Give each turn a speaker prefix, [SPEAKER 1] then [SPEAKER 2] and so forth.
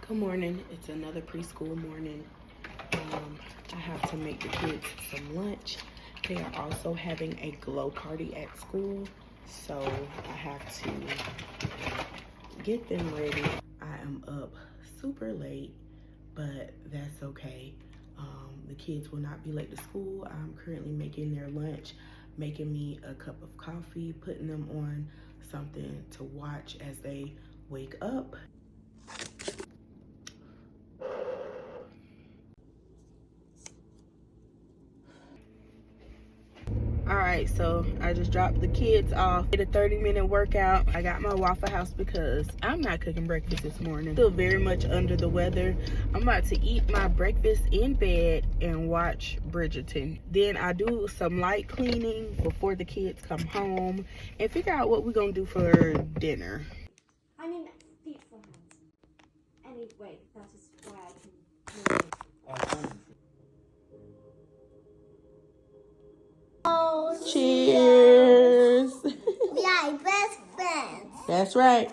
[SPEAKER 1] Good morning. It's another preschool morning. I have to make the kids some lunch. They are also having a glow party at school, so I have to get them ready. I am up super late, but that's okay. The kids will not be late to school. I'm currently making their lunch, making me a cup of coffee, putting them on something to watch as they wake up. All right, so I just dropped the kids off. Did a 30-minute workout. I got my Waffle House because I'm not cooking breakfast this morning. Still very much under the weather. I'm about to eat my breakfast in bed and watch Bridgerton. Then I do some light cleaning before the kids come home and figure out what we're gonna do for dinner.
[SPEAKER 2] I mean, feet for hands. Anyway, that is why I can move it.
[SPEAKER 1] Cheers.
[SPEAKER 2] We are best friends.
[SPEAKER 1] That's right.